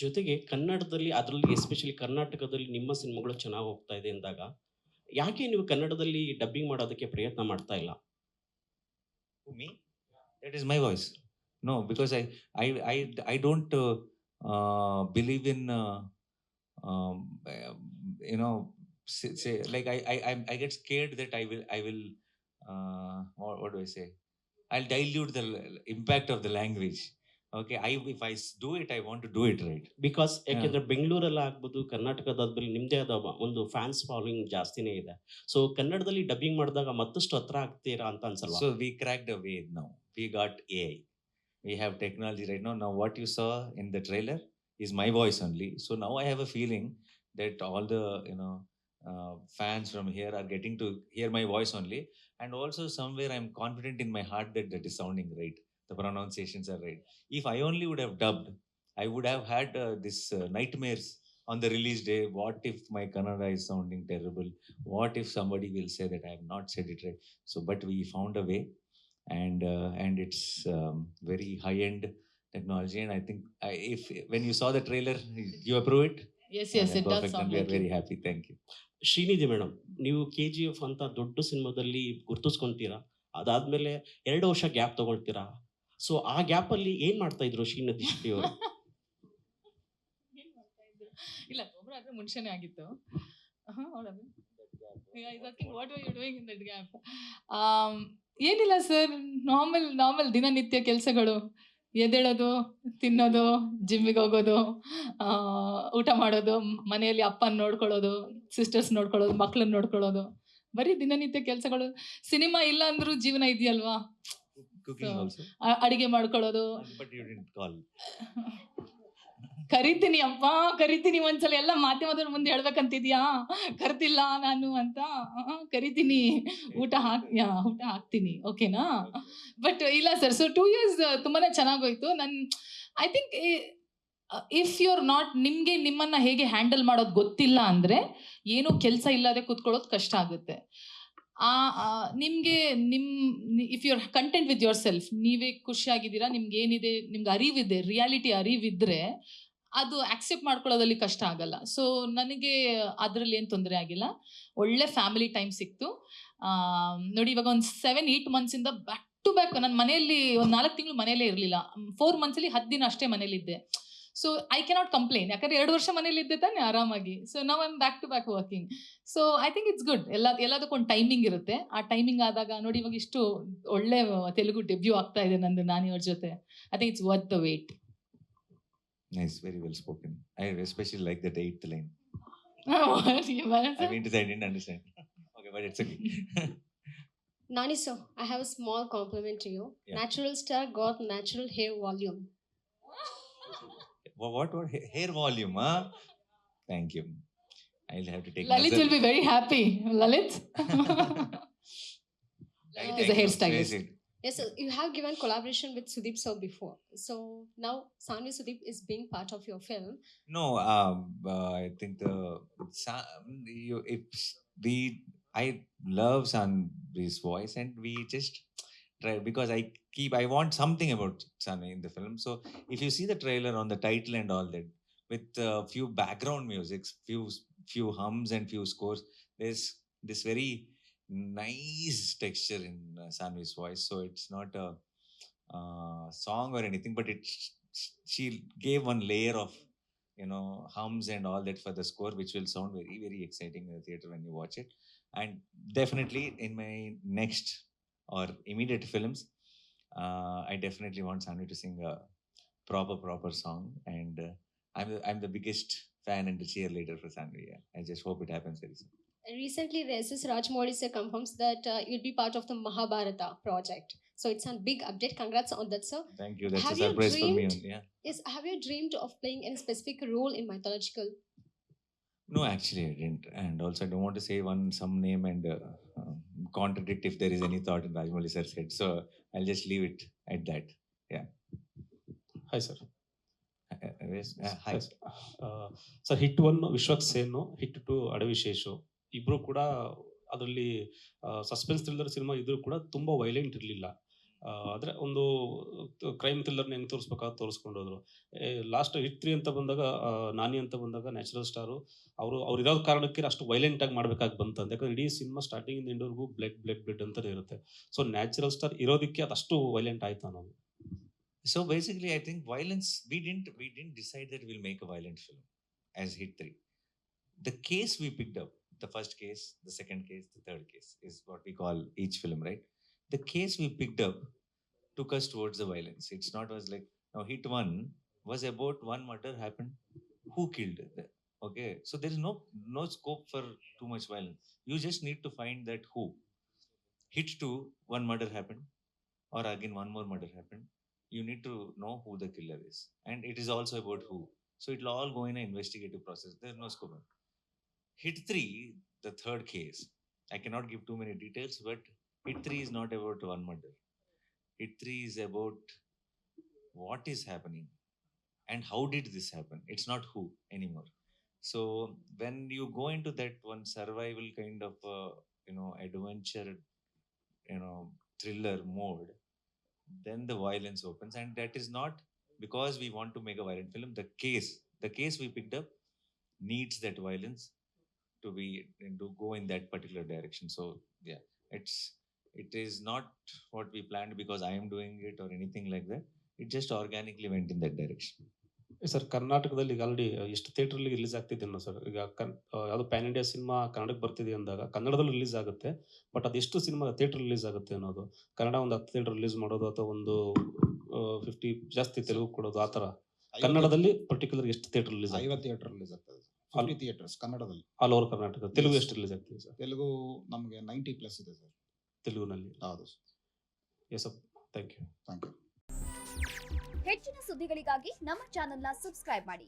ಜೊತೆಗೆ ಕನ್ನಡದಲ್ಲಿ ಅದರಲ್ಲಿ ಎಸ್ಪೆಷಲಿ ಕರ್ನಾಟಕದಲ್ಲಿ ನಿಮ್ಮ ಸಿನಿಮಾಗಳು ಚೆನ್ನಾಗಿ ಹೋಗ್ತಾ ಇದೆ ಅಂದಾಗ, ಯಾಕೆ ನೀವು ಕನ್ನಡದಲ್ಲಿ ಡಬ್ಬಿಂಗ್ ಮಾಡೋದಕ್ಕೆ ಪ್ರಯತ್ನ ಮಾಡ್ತಾ ಇಲ್ಲ? To me, that is my voice. No, because I don't believe in um, uh, you know say like I get scared that I will what do I say? I'll dilute the impact of the language. Okay, if do it, I want to do it right. Because Yeah. ಯಾಕೆಂದ್ರೆ ಬೆಂಗಳೂರಲ್ಲಿ ಆಗ್ಬೋದು, ಕರ್ನಾಟಕದಲ್ಲಿ ನಿಮ್ಮದೇ ಆದ ಒಂದು fans following ಜಾಸ್ತಿನೇ ಇದೆ. So ಕನ್ನಡದಲ್ಲಿ ಡಬ್ಬಿಂಗ್ ಮಾಡಿದಾಗ ಮತ್ತಷ್ಟು ಹತ್ರ ಆಗ್ತೀರಾ ಅಂತ ಅನ್ಸಲ್ವಾ? So we cracked a way now. We got AI. We have technology right now. Now what you saw in the trailer is my voice only. So now I have a feeling that all the fans from here are getting to hear my voice only. And also somewhere I'm confident in my heart that that is sounding right. The pronunciations are right. If I only would have dubbed, I would have had this nightmares on the release day. What if my Kannada is sounding terrible? What if somebody will say that I have not said it right? So, but we found a way, and it's very high end technology. And I think if when you saw the trailer, you approve it. Yes, Yeah, yes, then it does perfect. sound And we are like very you. happy. Thank you. Srinidhi madam, ನೀವು KGF ಅಂತ ದೊಡ್ಡ ಸಿನಿಮಾದಲ್ಲಿ ಗುರ್ತಿಸ್ಕೊಂತೀರಾ, ಅದಾದ್ಮೇಲೆ 2 ವರ್ಷ gap ತಗೊಳ್ತೀರಾ. So ಆ gap ಅಲ್ಲಿ ಏನ್ ಮಾಡ್ತಾ ಇದ್ರು ಶ್ರೀನಿಧಿ ಶೆಟ್ಟಿ ಅವರು? ಏನ್ ಮಾಡ್ತಾ ಇದ್ರು? ಇಲ್ಲ, ಒಬ್ರು ಆದ್ರೆ ಮುಂಚೆನೆ ಆಗಿತ್ತು. What are you doing in that gap? ಏನಿಲ್ಲ ಸರ್, ನಾರ್ಮಲ್ ದಿನನಿತ್ಯ ಕೆಲಸಗಳು. ಎದ್ದೇಳೋದು, ತಿನ್ನೋದು, ಜಿಮ್ಮಿಗೆ ಹೋಗೋದು, ಊಟ ಮಾಡೋದು, ಮನೆಯಲ್ಲಿ ಅಪ್ಪನ ನೋಡ್ಕೊಳ್ಳೋದು, ಸಿಸ್ಟರ್ಸ್ ನೋಡ್ಕೊಳ್ಳೋದು, ಮಕ್ಳನ್ನ ನೋಡ್ಕೊಳ್ಳೋದು, ಬರೀ ದಿನನಿತ್ಯ ಕೆಲಸಗಳು. ಸಿನಿಮಾ ಇಲ್ಲ ಅಂದ್ರೂ ಜೀವನ ಇದೆಯಲ್ವಾ? Cooking So, also. ಅಡಿಗೆ ಮಾಡ್ಕೊಳ್ಳೋದು. But you didn't call. ಕರಿತೀನಿ ಒಂದ್ಸಲ. ಎಲ್ಲ ಮಾಧ್ಯಮದವ್ರ ಮುಂದೆ ಹೇಳ್ಬೇಕಂತಿದ್ಯಾ? ಕರ್ತಿಲ್ಲ ನಾನು ಅಂತ. ಕರಿತೀನಿ, ಊಟ ಹಾಕ್ತೀನಿ, ಓಕೆನಾ? ಬಟ್ ಇಲ್ಲ ಸರ್, ಸೊ 2 years ತುಂಬಾನೇ ಚೆನ್ನಾಗೋಯ್ತು. I think if you're not, ನಿಮ್ಮನ್ನ ಹೇಗೆ ಹ್ಯಾಂಡಲ್ ಮಾಡೋದು ಗೊತ್ತಿಲ್ಲ ಅಂದ್ರೆ ಏನೂ ಕೆಲಸ ಇಲ್ಲದೆ ಕೂತ್ಕೊಳ್ಳೋದು ಕಷ್ಟ ಆಗುತ್ತೆ. ನಿಮಗೆ if you are content with yourself, ನೀವೇ ಖುಷಿಯಾಗಿದ್ದೀರಾ, ನಿಮ್ಗೆ ಏನಿದೆ, ನಿಮ್ಗೆ ಅರಿವಿದೆ, ರಿಯಾಲಿಟಿ ಅರಿವಿದ್ರೆ ಅದು ಆಕ್ಸೆಪ್ಟ್ ಮಾಡ್ಕೊಳ್ಳೋದಲ್ಲಿ ಕಷ್ಟ ಆಗಲ್ಲ. ಸೊ ನನಗೆ ಅದರಲ್ಲಿ ಏನು ತೊಂದರೆ ಆಗಿಲ್ಲ. ಒಳ್ಳೆ ಫ್ಯಾಮಿಲಿ ಟೈಮ್ ಸಿಕ್ತು. ನೋಡಿ, ಇವಾಗ ಒಂದು 7-8 ಮಂತ್ಸಿಂದ ಬ್ಯಾಕ್ ಟು ಬ್ಯಾಕ್ ನನ್ನ ಮನೆಯಲ್ಲಿ ಒಂದು 4 ತಿಂಗಳು ಮನೆಯಲ್ಲೇ ಇರಲಿಲ್ಲ. 4 ಮಂತ್ಸಲ್ಲಿ 10 ದಿನ ಅಷ್ಟೇ ಮನೇಲಿದ್ದೆ. ಸೊ ಐ ಕೆನಾಟ್ ಕಂಪ್ಲೇನ್, ಯಾಕಂದ್ರೆ 2 ವರ್ಷ ಮನೇಲಿ ಇದ್ದೆ ತಾನೆ ಆರಾಮಾಗಿ. ಸೊ ನಾವು I'm back to back working. So I think it's good. ಎಲ್ಲದಕ್ಕೊಂದು ಟೈಮಿಂಗ್ ಇರುತ್ತೆ. ಆ ಟೈಮಿಂಗ್ ಆದಾಗ ನೋಡಿ, ಇವಾಗ ಇಷ್ಟು ಒಳ್ಳೆ ತೆಲುಗು ಡೆಬ್ಯೂ ಆಗ್ತಾ ಇದೆ ನಂದು ನಾನಿವ್ರ ಜೊತೆ. I think it's worth the wait. Nice, very well spoken. I especially like that 8th line. What? I mean to say I didn't understand. Okay, but it's okay. Nani sir, I have a small compliment to you. Yeah. Natural star got natural hair volume. What hair volume, huh? Thank you. I'll have to take Lalit will be very happy. Lalit? Thank is a you. hairstylist. Very good. Yes, sir, you have given collaboration with Sudeep sir before. So now Sanvi Sudeep is being part of your film. No, I think I love Sanvi's voice, and we just try, because I want something about Sanvi in the film. So if you see the trailer on the title and all that, with few background musics, few hums and few scores, there's this very nice texture in Sanvi's voice. So it's not a song or anything, but she gave one layer of hums and all that for the score, which will sound very, very exciting in the theater when you watch it. And definitely in my next or immediate films, I definitely want Sanvi to sing a proper song. And I'm the biggest fan and the cheerleader for Sanvi. Yeah. I just hope it happens very soon. Recently, the SS Rajmouli sir confirms that you'll be part of the Mahabharata project. So it's a big update. Congrats on that, sir. Thank you. That's Have a you surprise for me dreamed- only. Yeah. Yes, have you dreamed of playing any specific role in mythological? No, actually, I didn't. And also, I don't want to say some name and contradict if there is any thought in Rajmouli sir's head. So I'll just leave it at that. Hi sir. Yes, hi. Sir, hit 1 Vishwak Sen, hit 2 ಅಡವಿಶೇಷು, ಇಬ್ರು ಕೂಡ ಅದರಲ್ಲಿ suspense thriller cinema ಇದ್ರೂ ಕೂಡ ತುಂಬಾ violent ಇರಲಿಲ್ಲ. ಆದರೆ ಒಂದು crime ಥ್ರಿಲ್ಲರ್ನ ಹೆಂಗೆ ತೋರಿಸ್ಬೇಕಾದ್ರೆ ತೋರಿಸ್ಕೊಂಡೋದ್ರು. ಲಾಸ್ಟ್ ಹಿಟ್ 3 ಅಂತ ಬಂದಾಗ ನಾನಿ ಅಂತ ಬಂದಾಗ ನ್ಯಾಚುರಲ್ ಸ್ಟಾರು ಅವ್ರು ಇರೋದು ಕಾರಣಕ್ಕೆ ಅಷ್ಟು ವೈಲೆಂಟಾಗಿ ಮಾಡ್ಬೇಕಾಗಿ ಬಂತು ಅಂತ. ಯಾಕಂದ್ರೆ ಇಡೀ ಸಿನಿಮಾ ಸ್ಟಾರ್ಟಿಂಗಿಂದ ಎಂಡ್ವರೆಗೂ ಬ್ಲಡ್ ಅಂತಲೇ ಇರುತ್ತೆ. ಸೊ ನ್ಯಾಚುರಲ್ ಸ್ಟಾರ್ ಇರೋದಕ್ಕೆ ಅದಷ್ಟು ವೈಲೆಂಟ್ ಆಯ್ತು ಅನ್ನೋದು. So basically, I think violence. We didn't decide that we'll make a violent film as Hit 3. The case we picked up, the first case, the second case, the third case, is what we call each film, right? The case we picked up took us towards the violence. It's not was like now Hit 1 was about one murder happened. Who killed? Okay, so there is no scope for too much violence. You just need to find that who. Hit 2, one murder happened, or again one more murder happened. You need to know who the killer is, and it is also about who. So it'll all go in an investigative process. There's no scope. Hit 3, the third case. I cannot give too many details, but Hit 3 is not about one murder. Hit 3 is about what is happening and how did this happen. It's not who anymore. So when you go into that one survival kind of adventure, thriller mode, then the violence opens, and that is not because we want to make a violent film. The case we picked up needs that violence to go in that particular direction. So yeah, it is not what we planned because I am doing it or anything like that. It just organically went in that direction. Sir, ಕರ್ನಾಟಕದಲ್ಲಿ ಈಗ already ಎಷ್ಟು ಥಿಯೇಟ್ರಲ್ಲಿ release ಆಗ್ತಿದೆ sir? ಈಗ ಯಾವುದೋ PAN India cinema ಕನ್ನಡಕ್ಕೆ ಬರ್ತಿದೆ ಅಂದಾಗ ಕನ್ನಡದಲ್ಲಿ ರಿಲೀಸ್ ಆಗುತ್ತೆ, ಬಟ್ ಅದೆಷ್ಟು ಸಿನಿಮಾ ಥಿಯೇಟರ್ ರಿಲೀಸ್ ಆಗುತ್ತೆ ಅನ್ನೋದು. ಕನ್ನಡ ಒಂದು 10 ಥಿಯೇಟರ್ ರಿಲೀಸ್ ಮಾಡೋದು ಅಥವಾ ಒಂದು 50 ಜಾಸ್ತಿ ತೆಲುಗು ಕೊಡೋದು, ಆ ಥರ. ಕನ್ನಡದಲ್ಲಿ ಪರ್ಟಿಕ್ಯುಲರ್ ಎಷ್ಟು ಥಿಯೇಟರ್ ರಿಲೀಸ್? 50 ಥಿಯೇಟರ್ ರಿಲೀಸ್ ಆಗ್ತದೆ. 50 ಥಿಯೇಟರ್ಸ್ ಕನ್ನಡದಲ್ಲಿ ಆಲ್ ಓವರ್ ಕರ್ನಾಟಕ. ತೆಲುಗು ಎಷ್ಟು ರಿಲೀಸ್ ಆಗ್ತಿದೆ ಸರ್? ತೆಲುಗು ನಮಗೆ 90+ ಇದೆ ಸರ್ ತೆಲುಗುನಲ್ಲಿ. ಹೌದು sir. Yes sir, thank you. Thank you. ಹೆಚ್ಚಿನ ಸುದ್ದಿಗಳಿಗಾಗಿ ನಮ್ಮ ಚಾನೆಲ್ನ ಸಬ್ಸ್ಕ್ರೈಬ್ ಮಾಡಿ.